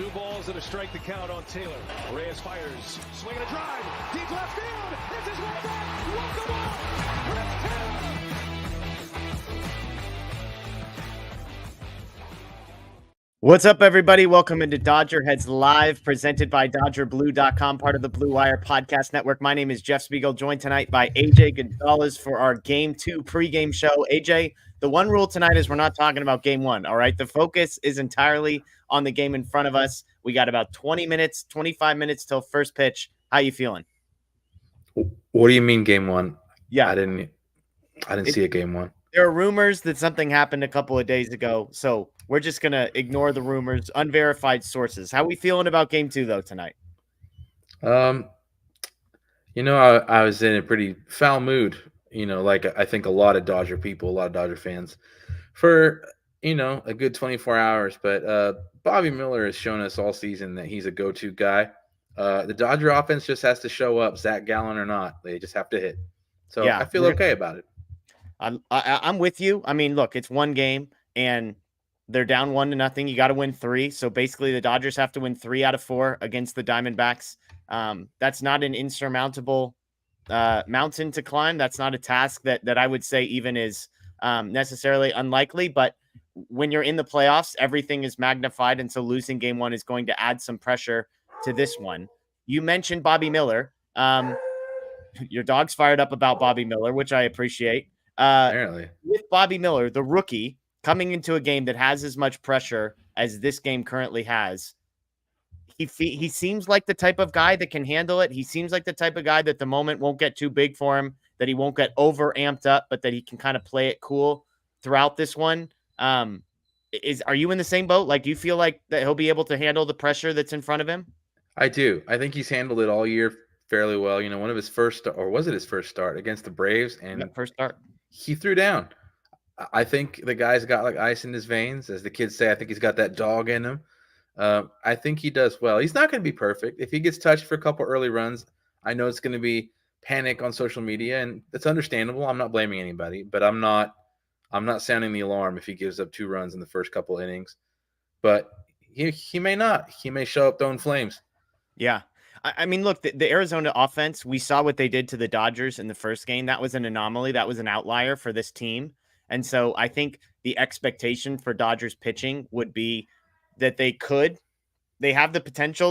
2 balls and a strike to count on Taylor. Reyes fires, swinging a drive, deep left field. It's his way back. Walk the ball. Rich Taylor. What's up, everybody? Welcome into DodgerHeads Live, presented by DodgerBlue.com, part of the Blue Wire Podcast Network. My name is Jeff Spiegel, joined tonight by AJ Gonzalez for our Game 2 pregame show. AJ, the one rule tonight is we're not talking about Game 1, all right? The focus is entirely on the game in front of us. We got about 20 minutes, 25 minutes till first pitch. How you feeling? What do you mean Game 1? Yeah. I didn't see a Game 1. There are rumors that something happened a couple of days ago, so we're just going to ignore the rumors, unverified sources. How are we feeling about Game 2, though, tonight? I was in a pretty foul mood, like I think a lot of Dodger people, a lot of Dodger fans, for, a good 24 hours. But Bobby Miller has shown us all season that he's a go-to guy. The Dodger offense just has to show up, Zach Gallen or not. They just have to hit. So yeah, I feel okay about it. I'm with you. I mean, look, it's one game, and they're down 1-0. You got to win 3. So basically, the Dodgers have to win 3 out of 4 against the Diamondbacks. That's not an insurmountable mountain to climb. That's not a task that I would say even is necessarily unlikely. But when you're in the playoffs, everything is magnified, and so losing Game 1 is going to add some pressure to this one. You mentioned Bobby Miller. Your dog's fired up about Bobby Miller, which I appreciate. Apparently, with Bobby Miller, the rookie, coming into a game that has as much pressure as this game currently has, he seems like the type of guy that can handle it. He seems like the type of guy that the moment won't get too big for him, that he won't get over amped up, but that he can kind of play it cool throughout this one. Are you in the same boat? Like, do you feel like that he'll be able to handle the pressure that's in front of him? I do. I think he's handled it all year fairly well. One of his first, or was it his first start against the Braves? And first start. He threw down. I think the guy's got like ice in his veins, as the kids say. I think he's got that dog in him. I think he does well. He's not going to be perfect. If he gets touched for a couple early runs, I know it's going to be panic on social media, and it's understandable. I'm not blaming anybody, but I'm not sounding the alarm if he gives up 2 runs in the first couple innings. But he may not. He may show up throwing flames. Yeah. I mean, look, the Arizona offense, we saw what they did to the Dodgers in the first game. That was an anomaly. That was an outlier for this team. And so I think the expectation for Dodgers pitching would be that they have the potential,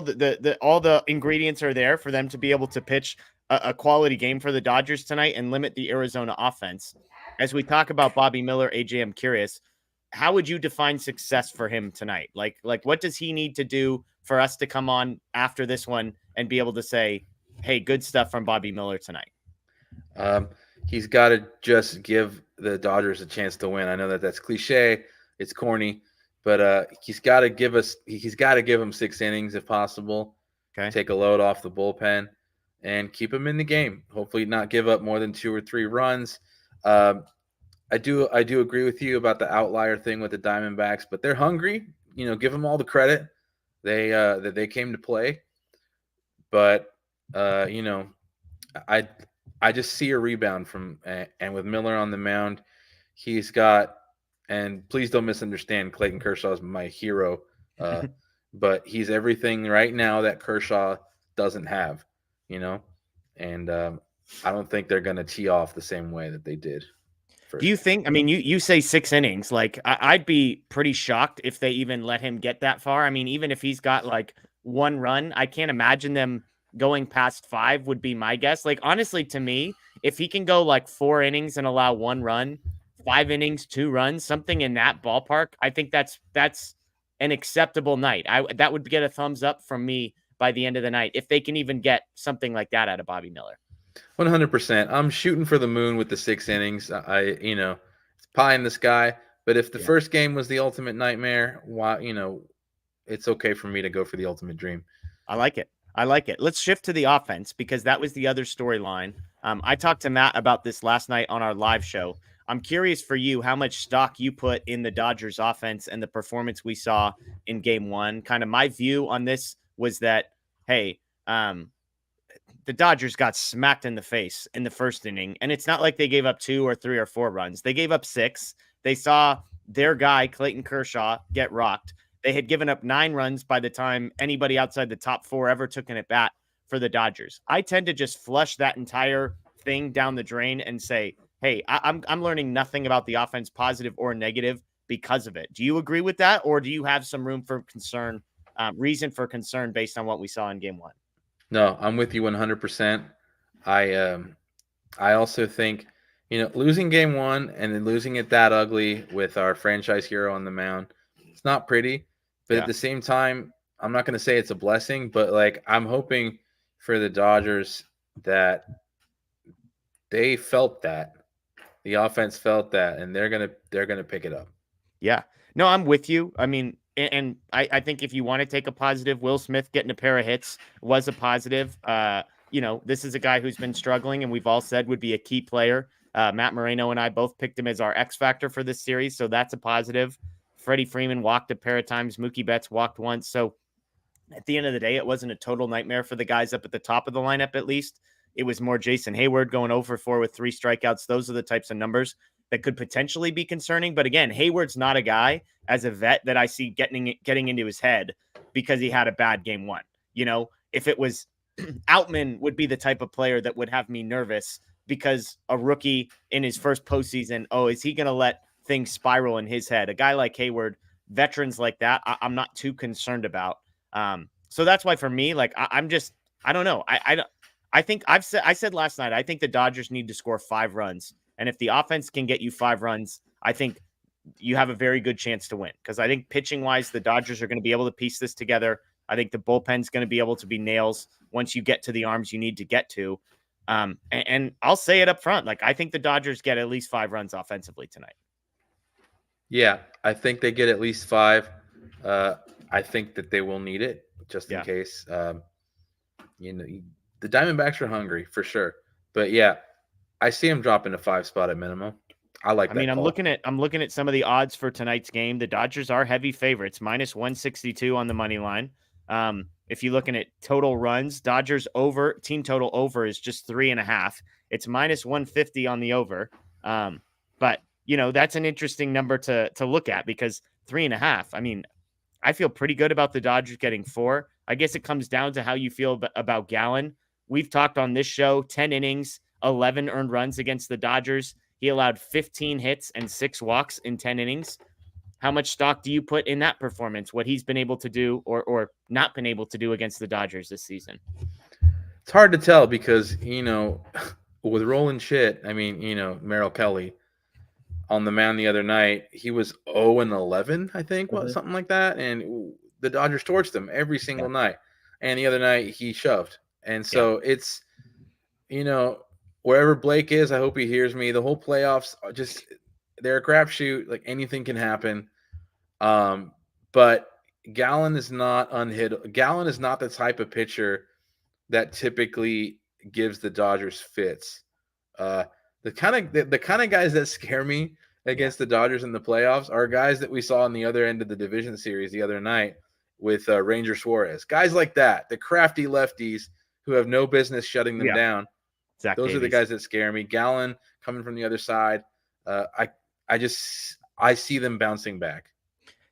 all the ingredients are there for them to be able to pitch a quality game for the Dodgers tonight and limit the Arizona offense. As we talk about Bobby Miller, AJ, I'm curious, how would you define success for him tonight? Like what does he need to do for us to come on after this one and be able to say, hey, good stuff from Bobby Miller tonight? He's got to just give the Dodgers a chance to win. I know that's cliche. It's corny, but he's got to give them 6 innings if possible. Okay. Take a load off the bullpen and keep him in the game. Hopefully not give up more than 2 or 3 runs. I do agree with you about the outlier thing with the Diamondbacks, but they're hungry. Give them all the credit that they came to play. But I just see a rebound and with Miller on the mound, he's got, and please don't misunderstand, Clayton Kershaw is my hero, but he's everything right now that Kershaw doesn't have, and I don't think they're going to tee off the same way that they did. Do you think, I mean, you say 6 innings, like I'd be pretty shocked if they even let him get that far. I mean, even if he's got like 1 run, I can't imagine them going past 5 would be my guess. Like, honestly, to me, if he can go like 4 innings and allow 1 run, 5 innings, 2 runs, something in that ballpark, I think that's an acceptable night. That would get a thumbs up from me by the end of the night, if they can even get something like that out of Bobby Miller. 100%. I'm shooting for the moon with the 6 innings. It's pie in the sky. But if the first game was the ultimate nightmare, it's okay for me to go for the ultimate dream. I like it. Let's shift to the offense, because that was the other storyline. I talked to Matt about this last night on our live show. I'm curious for you how much stock you put in the Dodgers offense and the performance we saw in Game 1. Kind of my view on this was that, hey, the Dodgers got smacked in the face in the first inning, and it's not like they gave up 2 or 3 or 4 runs. They gave up 6. They saw their guy, Clayton Kershaw, get rocked. They had given up 9 runs by the time anybody outside the top 4 ever took an at bat for the Dodgers. I tend to just flush that entire thing down the drain and say, hey, I'm learning nothing about the offense, positive or negative, because of it. Do you agree with that, or do you have some room for concern, reason for concern based on what we saw in Game 1? No, I'm with you 100%. I also think, losing Game 1 and then losing it that ugly with our franchise hero on the mound, it's not pretty. But at the same time, I'm not going to say it's a blessing, but like I'm hoping for the Dodgers that they felt that the offense felt that, and they're gonna pick it up. Yeah, no, I'm with you. I mean, and I think if you want to take a positive, Will Smith getting a pair of hits was a positive. This is a guy who's been struggling, and we've all said would be a key player. Matt Moreno and I both picked him as our X factor for this series, so that's a positive. Freddie Freeman walked a pair of times. Mookie Betts walked once. So at the end of the day, it wasn't a total nightmare for the guys up at the top of the lineup, at least. It was more Jason Hayward going 0 for 4 with 3 strikeouts. Those are the types of numbers that could potentially be concerning. But again, Hayward's not a guy as a vet that I see getting into his head because he had a bad Game 1. If it was Outman would be the type of player that would have me nervous because a rookie in his first postseason, is he going to let things spiral in his head? A guy like Hayward, veterans like that, I'm not too concerned about. So that's why for me, like I don't know. I think I said last night, I think the Dodgers need to score 5 runs. And if the offense can get you 5 runs, I think you have a very good chance to win. Because I think pitching wise, the Dodgers are going to be able to piece this together. I think the bullpen's going to be able to be nails once you get to the arms you need to get to. And I'll say it up front. Like, I think the Dodgers get at least 5 runs offensively tonight. Yeah, I think they get at least 5. I think that they will need it just in case. The Diamondbacks are hungry for sure. But yeah, I see them dropping to 5 spot at minimum. I like that. I mean, I'm looking at some of the odds for tonight's game. The Dodgers are heavy favorites, minus 162 on the money line. If you're looking at total runs, Dodgers over, team total over is just 3.5. It's minus 150 on the over. But that's an interesting number to look at because 3.5. I mean, I feel pretty good about the Dodgers getting 4. I guess it comes down to how you feel about Gallen. We've talked on this show, 10 innings, 11 earned runs against the Dodgers. He allowed 15 hits and 6 walks in 10 innings. How much stock do you put in that performance, what he's been able to do or not been able to do against the Dodgers this season? It's hard to tell because, with rolling shit, Merrill Kelly on the mound the other night, he was 0-11, I think, something like that. And the Dodgers torched him every single night. And the other night he shoved. And so it's, wherever Blake is, I hope he hears me. The whole playoffs are just, they're a crapshoot. Like anything can happen. But Gallen is not unhittable. Gallen is not the type of pitcher that typically gives the Dodgers fits. The kind of guys that scare me against the Dodgers in the playoffs are guys that we saw on the other end of the division series the other night with Ranger Suarez. Guys like that, the crafty lefties who have no business shutting them down. Zach Those Davies are the guys that scare me. Gallen coming from the other side. I see them bouncing back.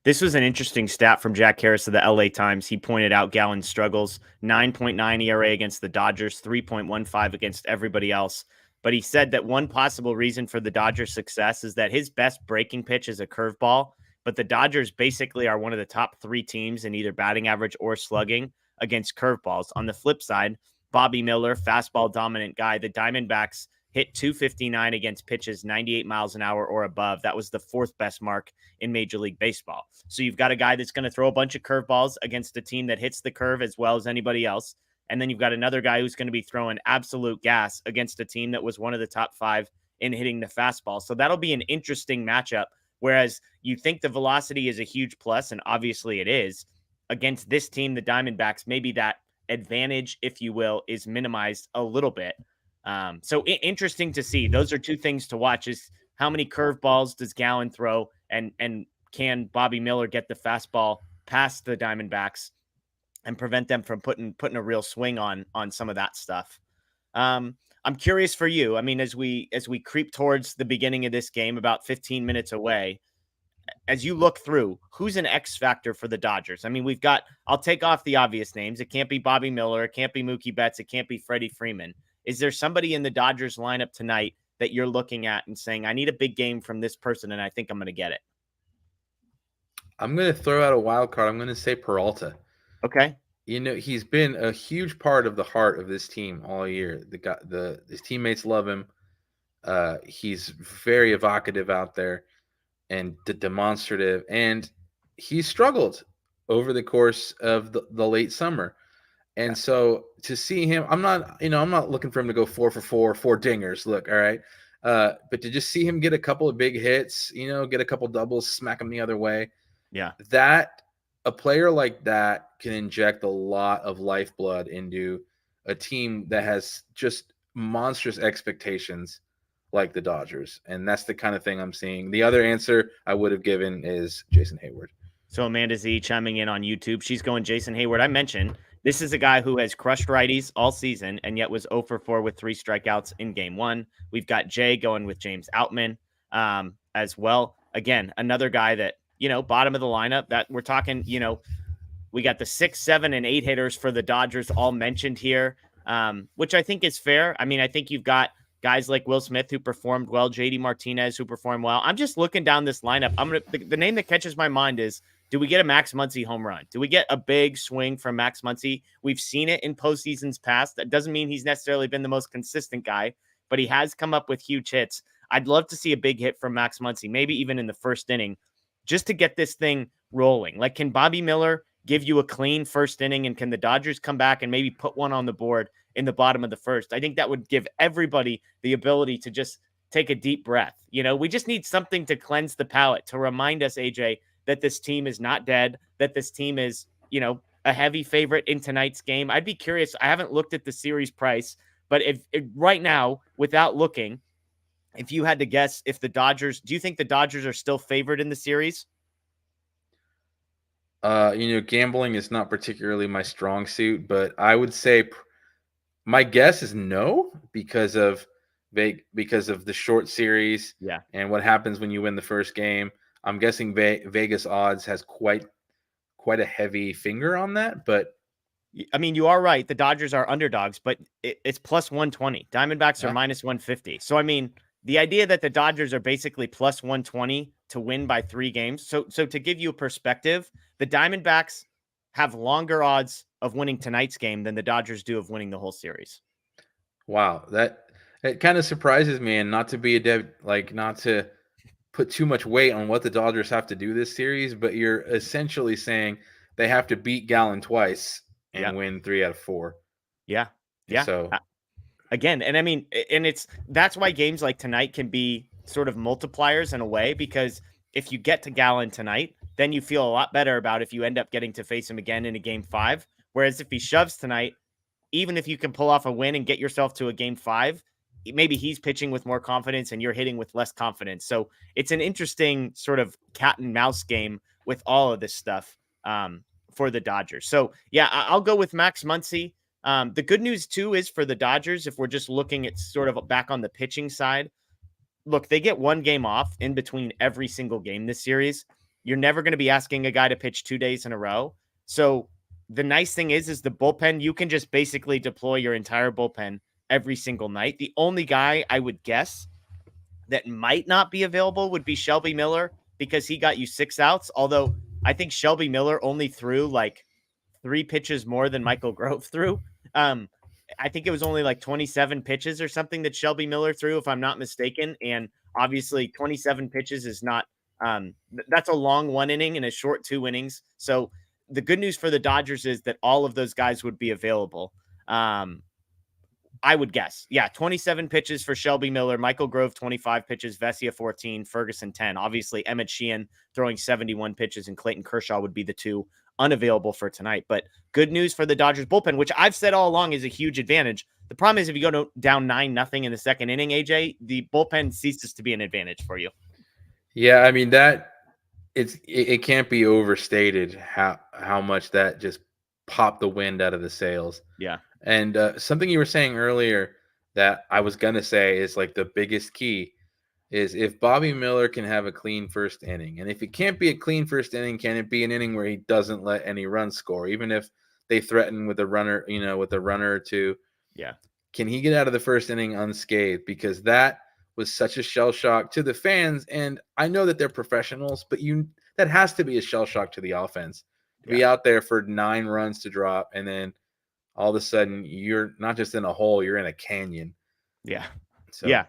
This was an interesting stat from Jack Harris of the LA Times. He pointed out Gallen's struggles, 9.9 ERA against the Dodgers, 3.15 against everybody else. But he said that one possible reason for the Dodgers' success is that his best breaking pitch is a curveball, but the Dodgers basically are one of the top 3 teams in either batting average or slugging against curveballs. On the flip side, Bobby Miller, fastball dominant guy, the Diamondbacks hit 259 against pitches 98 miles an hour or above. That was the 4th best mark in Major League Baseball. So you've got a guy that's going to throw a bunch of curveballs against a team that hits the curve as well as anybody else. And then you've got another guy who's going to be throwing absolute gas against a team that was one of the top 5 in hitting the fastball. So that'll be an interesting matchup. Whereas you think the velocity is a huge plus, and obviously it is, against this team, the Diamondbacks, maybe that advantage, if you will, is minimized a little bit. So interesting to see. Those are 2 things to watch: is how many curveballs does Gallen throw, and can Bobby Miller get the fastball past the Diamondbacks and prevent them from putting a real swing on some of that stuff. I'm curious for you. I mean, as we creep towards the beginning of this game, about 15 minutes away, as you look through, who's an X factor for the Dodgers? I mean, I'll take off the obvious names. It can't be Bobby Miller. It can't be Mookie Betts. It can't be Freddie Freeman. Is there somebody in the Dodgers lineup tonight that you're looking at and saying, I need a big game from this person, and I think I'm going to get it? I'm going to throw out a wild card. I'm going to say Peralta. Okay. He's been a huge part of the heart of this team all year. His teammates love him. He's very evocative out there and demonstrative, and he struggled over the course of the late summer. And so to see him, I'm not looking for him to go 4 for 4 dingers. Look, all right. But to just see him get a couple of big hits, get a couple doubles, smack him the other way. Yeah. That a player like that can inject a lot of lifeblood into a team that has just monstrous expectations like the Dodgers. And that's the kind of thing I'm seeing. The other answer I would have given is Jason Hayward. So Amanda Z chiming in on YouTube. She's going Jason Hayward. I mentioned this is a guy who has crushed righties all season and yet was 0 for 4 with 3 strikeouts in game 1. We've got Jay going with James Outman as well. Again, another guy that, bottom of the lineup that we're talking, we got the 6, 7, and 8 hitters for the Dodgers all mentioned here, which I think is fair. I mean, I think you've got guys like Will Smith who performed well, JD Martinez who performed well. I'm just looking down this lineup. The name that catches my mind is, do we get a Max Muncy home run? Do we get a big swing from Max Muncy? We've seen it in postseasons past. That doesn't mean he's necessarily been the most consistent guy, but he has come up with huge hits. I'd love to see a big hit from Max Muncy, maybe even in the first inning, just to get this thing rolling. Like, can Bobby Miller give you a clean first inning, and can the Dodgers come back and maybe put one on the board in the bottom of the first? I think that would give everybody the ability to just take a deep breath. We just need something to cleanse the palate, to remind us, AJ, that this team is not dead, that this team is, a heavy favorite in tonight's game. I'd be curious. I haven't looked at the series price, but if right now, without looking, if you had to guess if do you think the Dodgers are still favored in the series? Gambling is not particularly my strong suit, but I would say my guess is no, because of the short series. Yeah. And what happens when you win the first game. I'm guessing Vegas odds has quite a heavy finger on that, but I mean, you are right. The Dodgers are underdogs, but it's plus 120. Diamondbacks are minus 150. So, I mean, the idea that the Dodgers are basically plus 120 to win by 3 games. So to give you a perspective, the Diamondbacks have longer odds of winning tonight's game than the Dodgers do of winning the whole series. Wow. It kind of surprises me, and not to be not to put too much weight on what the Dodgers have to do this series, but you're essentially saying they have to beat Gallen twice and win 3 out of 4. Yeah. So again, and I mean, and that's why games like tonight can be sort of multipliers in a way, because if you get to Gallen tonight, then you feel a lot better about if you end up getting to face him again in a game 5. Whereas if he shoves tonight, even if you can pull off a win and get yourself to a game 5, maybe he's pitching with more confidence and you're hitting with less confidence. So it's an interesting sort of cat and mouse game with all of this stuff for the Dodgers. So yeah, I'll go with Max Muncy. The good news too is for the Dodgers, if we're just looking at sort of back on the pitching side, look, they get 1 game off in between every single game this series. You're never going to be asking a guy to pitch 2 days in a row. So the nice thing is the bullpen, you can just basically deploy your entire bullpen every single night. The only guy I would guess that might not be available would be Shelby Miller, because he got you 6 outs. Although I think Shelby Miller only threw like 3 pitches more than Michael Grove threw. I think it was only like 27 pitches or something that Shelby Miller threw, if I'm not mistaken. And obviously 27 pitches is not, that's a long 1 inning and a short 2 innings. So the good news for the Dodgers is that all of those guys would be available. I would guess. Yeah, 27 pitches for Shelby Miller, Michael Grove 25 pitches, Vesia 14, Ferguson 10. Obviously, Emmett Sheehan throwing 71 pitches, and Clayton Kershaw would be the 2 unavailable for tonight. But good news for the Dodgers bullpen, which I've said all along is a huge advantage. The problem is if you go down 9-0 in the second inning, AJ, the bullpen ceases to be an advantage for you. Yeah, I mean it can't be overstated how much that just popped the wind out of the sails. Yeah. And something you were saying earlier that I was going to say is like the biggest key. is if Bobby Miller can have a clean first inning. And if it can't be a clean first inning, can it be an inning where he doesn't let any runs score, even if they threaten with a runner, with a runner or two? Yeah. Can he get out of the first inning unscathed? Because that was such a shell shock to the fans. And I know that they're professionals, but that has to be a shell shock to the offense to be out there for 9 runs to drop. And then all of a sudden you're not just in a hole, you're in a canyon. Yeah. So. Yeah.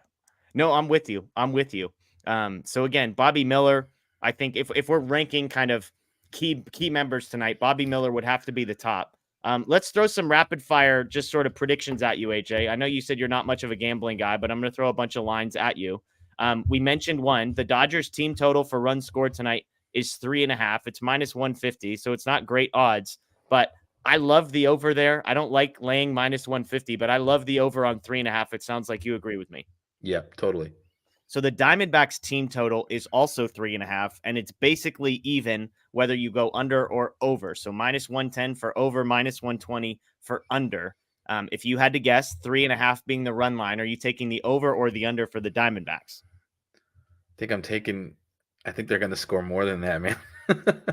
No, I'm with you. So again, Bobby Miller, I think if we're ranking kind of key members tonight, Bobby Miller would have to be the top. Let's throw some rapid fire, just sort of predictions at you, AJ. I know you said you're not much of a gambling guy, but I'm going to throw a bunch of lines at you. We mentioned one, the Dodgers team total for runs scored tonight is 3.5. It's -150. So it's not great odds, but I love the over there. I don't like laying -150, but I love the over on 3.5. It sounds like you agree with me. Yeah, totally. So the Diamondbacks team total is also 3.5, and it's basically even whether you go under or over. So -110 for over, -120 for under. If you had to guess, 3.5 being the run line, are you taking the over or the under for the Diamondbacks? I think they're going to score more than that, man.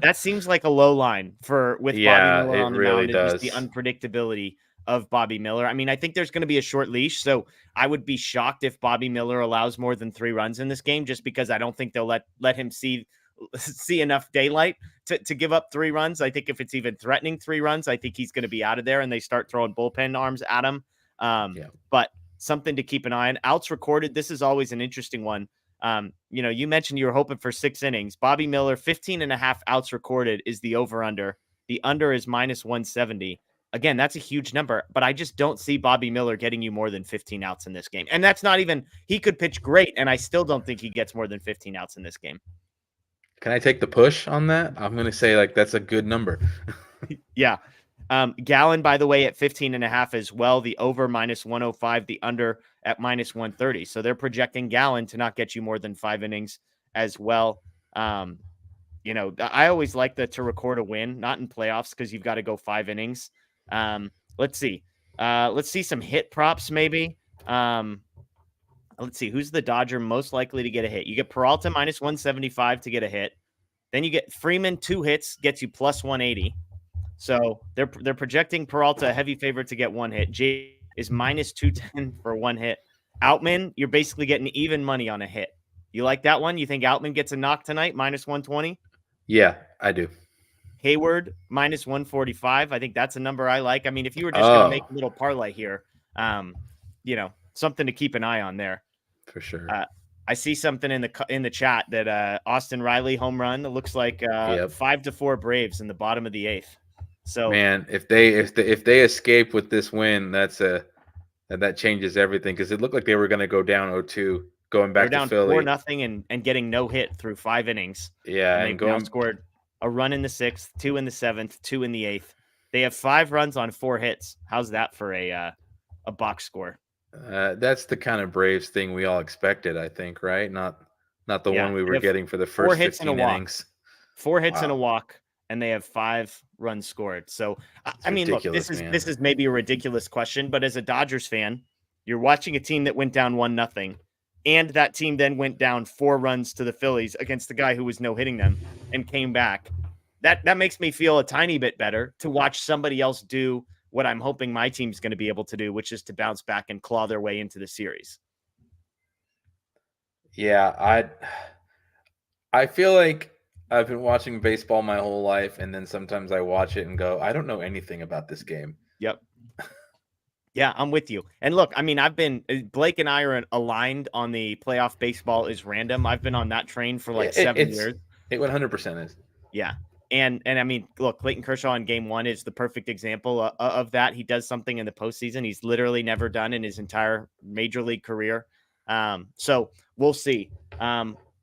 That seems like a low line with Bobby Miller on the really mound and does. just the unpredictability of Bobby Miller. I mean, I think there's going to be a short leash, so I would be shocked if Bobby Miller allows more than 3 runs in this game, just because I don't think they'll let him see enough daylight to give up 3 runs. I think if it's even threatening 3 runs, I think he's going to be out of there and they start throwing bullpen arms at him. But something to keep an eye on. Outs recorded. This is always an interesting one. You mentioned you were hoping for 6 innings. Bobby Miller, 15.5 outs recorded is the over-under. The under is -170. Again, that's a huge number, but I just don't see Bobby Miller getting you more than 15 outs in this game. And that's not even, he could pitch great, and I still don't think he gets more than 15 outs in this game. Can I take the push on that? I'm going to say that's a good number. Yeah. Gallen, by the way, at 15.5 as well. The over -105, the under at -130. So they're projecting Gallen to not get you more than 5 innings as well. I always like to record a win, not in playoffs, because you've got to go 5 innings. Let's see. Let's see some hit props, maybe. Let's see. Who's the Dodger most likely to get a hit? You get Peralta -175 to get a hit. Then you get Freeman, 2 hits, gets you +180. So they're projecting Peralta a heavy favorite to get 1 hit. J is -210 for 1 hit. Outman, you're basically getting even money on a hit. You like that one? You think Outman gets a knock tonight, -120? Yeah, I do. Hayward, -145. I think that's a number I like. I mean, if you were just going to make a little parlay here, something to keep an eye on there. For sure. I see something in the chat that Austin Riley home run. It looks like 5-4 Braves in the bottom of the 8th. So man, if they escape with this win, that changes everything, because it looked like they were going to go down 0-2 going back to Philly. 4-0 and getting no hit through 5 innings. Yeah, and they've now scored a run in the 6th, 2 in the 7th, 2 in the 8th. They have 5 runs on 4 hits. How's that for a box score? That's the kind of Braves thing we all expected, I think, right? Not the one we were getting for the first 4 hits 15 and a walk. innings. 4 hits and a walk, and they have 5 runs scored. So, I mean, look, this is maybe a ridiculous question, but as a Dodgers fan, you're watching a team that went down 1-0, and that team then went down 4 runs to the Phillies against the guy who was no-hitting them and came back. That makes me feel a tiny bit better to watch somebody else do what I'm hoping my team's going to be able to do, which is to bounce back and claw their way into the series. Yeah, I feel like I've been watching baseball my whole life, and then sometimes I watch it and go, I don't know anything about this game. Yep. Yeah, I'm with you. And look, I mean, Blake and I are aligned on the playoff baseball is random. I've been on that train for 7 years. It 100% is. Yeah. And I mean, look, Clayton Kershaw in game 1 is the perfect example of that. He does something in the postseason he's literally never done in his entire major league career. So we'll see.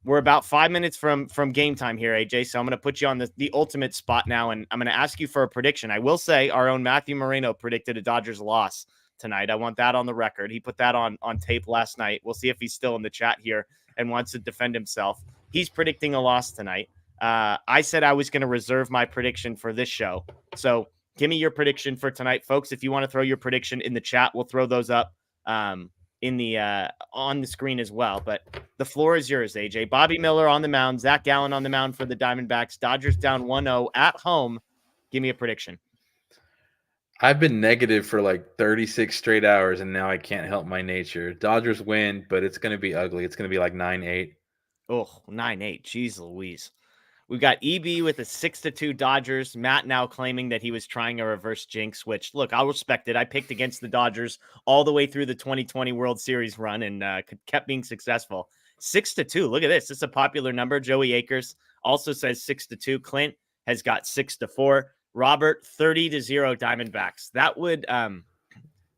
We're about 5 minutes from game time here, AJ. So I'm going to put you on the ultimate spot now, and I'm going to ask you for a prediction. I will say our own Matthew Moreno predicted a Dodgers loss tonight. I want that on the record. He put that on tape last night. We'll see if he's still in the chat here and wants to defend himself. He's predicting a loss tonight. I said I was going to reserve my prediction for this show. So give me your prediction for tonight, folks. If you want to throw your prediction in the chat, we'll throw those up. in the on the screen as well. But the floor is yours, AJ. Bobby Miller on the mound, Zach Gallen on the mound for the Diamondbacks. Dodgers down 1-0 at home. Give me a prediction. I've been negative for like 36 straight hours, and now I can't help my nature. Dodgers win, but it's going to be ugly. It's going to be like 9-8. Oh, 9-8. Jeez Louise. We've got EB with a 6-2 Dodgers. Matt now claiming that he was trying a reverse jinx, which, look, I'll respect it. I picked against the Dodgers all the way through the 2020 World Series run and kept being successful. 6-2. Look at this. This is a popular number. Joey Akers also says 6-2. Clint has got 6-4. Robert, 30-0 Diamondbacks.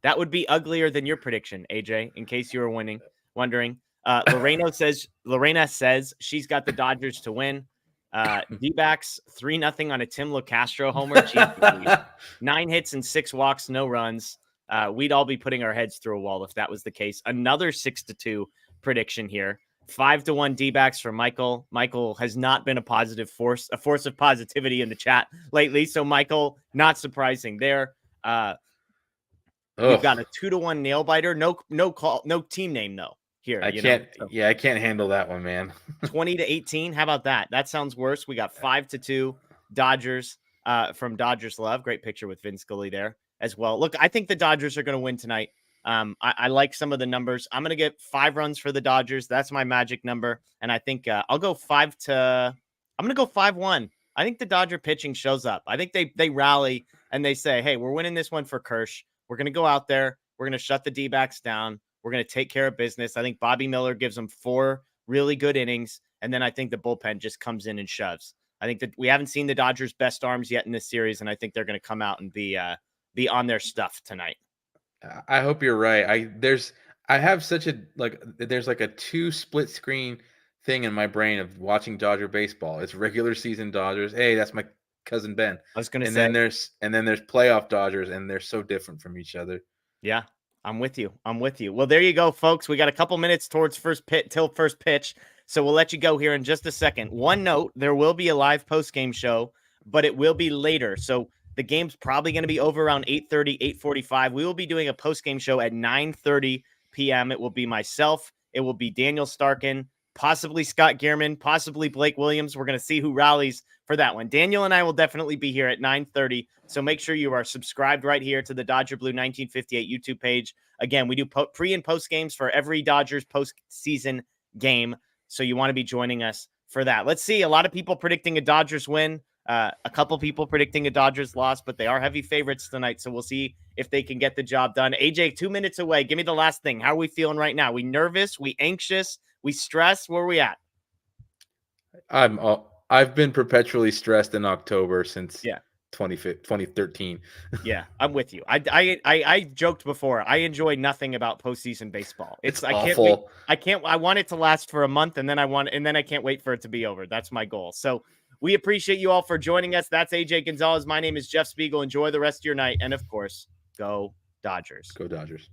That would be uglier than your prediction, AJ, in case you were wondering. Lorena says she's got the Dodgers to win. D-backs 3-0 on a Tim LeCastro homer. 9 hits and 6 walks, no runs. We'd all be putting our heads through a wall if that was the case. Another 6-2 prediction here. 5-1 D-backs for Michael. Michael has not been a force of positivity in the chat lately. So Michael, not surprising there. We've got a 2-1 nail biter. No call, no team name though. Here, I can't handle that one, man. 20-18. How about that? That sounds worse. We got 5-2 Dodgers from Dodgers Love. Great picture with Vin Scully there as well. Look, I think the Dodgers are going to win tonight. I like some of the numbers. I'm going to get 5 runs for the Dodgers. That's my magic number. And I think I'll go 5-1. I think the Dodger pitching shows up. I think they rally and they say, hey, we're winning this one for Kersh. We're going to go out there. We're going to shut the D-backs down. We're going to take care of business. I think Bobby Miller gives them 4 really good innings. And then I think the bullpen just comes in and shoves. I think that we haven't seen the Dodgers' best arms yet in this series. And I think they're going to come out and be on their stuff tonight. I hope you're right. There's like a 2 split screen thing in my brain of watching Dodger baseball. It's regular season Dodgers. Hey, that's my cousin Ben. I was going to say. Then there's playoff Dodgers, and they're so different from each other. Yeah, I'm with you. Well, there you go, folks. We got a couple minutes towards first pitch. So we'll let you go here in just a second. One note, there will be a live post-game show, but it will be later. So the game's probably going to be over around 8:30, 8:45. We will be doing a post-game show at 9:30 p.m. It will be myself. It will be Daniel Starkin, possibly Scott Gehrman, possibly Blake Williams. We're going to see who rallies for that one. Daniel and I will definitely be here at 9:30. So make sure you are subscribed right here to the Dodger Blue 1958 YouTube page. Again, we do pre and post games for every Dodgers postseason game. So you want to be joining us for that. Let's see. A lot of people predicting a Dodgers win. A couple people predicting a Dodgers loss, but they are heavy favorites tonight. So we'll see if they can get the job done. AJ, 2 minutes away. Give me the last thing. How are we feeling right now? We nervous? We anxious? We stressed? Where are we at? I've been perpetually stressed in October since 2013. Yeah, I'm with you. I joked before. I enjoy nothing about postseason baseball. It's awful. I want it to last for a month, and then I can't wait for it to be over. That's my goal. So we appreciate you all for joining us. That's AJ Gonzalez. My name is Jeff Spiegel. Enjoy the rest of your night. And of course, go Dodgers. Go Dodgers.